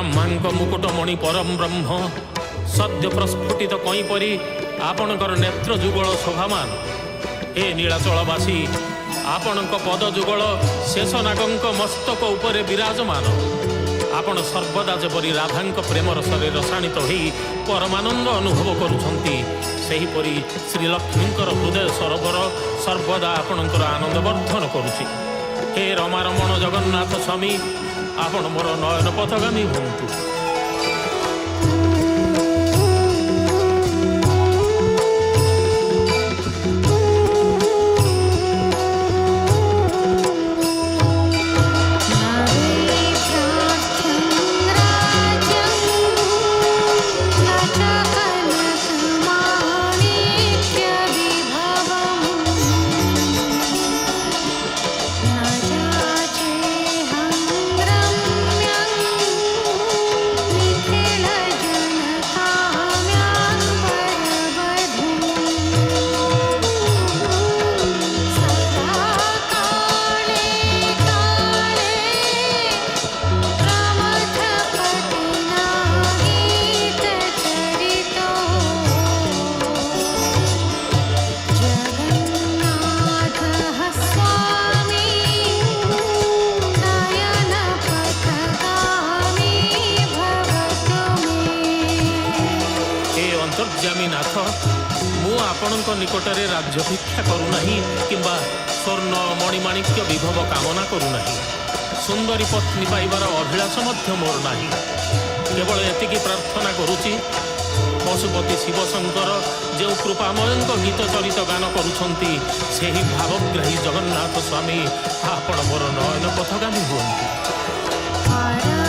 ब्रह्मांक मुकुटमणि परम ब्रह्म सद्य प्रस्फुटित कई परी आपणकर नेत्र जुगल शोभामान हे नीलाचलवासी आपणक पद जुगल शेषनागंक मस्तक उपरे विराजमान आपण सर्वदा जेपरी राधांक प्रेम रसरे रसाणित हो परमानंद अनुभव करुछंती सेहीपरि श्रीलक्ष्मींकर हृदय सरोवर सर्वदा आपणकर आनंद वर्धन करुछि। हे रमारमण जगन्नाथ स्वामी आपण मोर नयन पथगामी हुंतु। अंतर्जामीनाथ मु आपणक निकटरे राज्यभिक्षा करूना किंबा स्वर्ण मणिमाणिक्य विभव कामना करूना सुंदरी पत्नी पाइबार अभिलाष मोर ना केवल एतिकी प्रार्थना करुची पशुपति शिवशंकर जो कृपामय गीत चरित गान करुछंती सेही भावग्राही जगन्नाथ स्वामी आपण मोर नयन पथगामी हुअन्तु।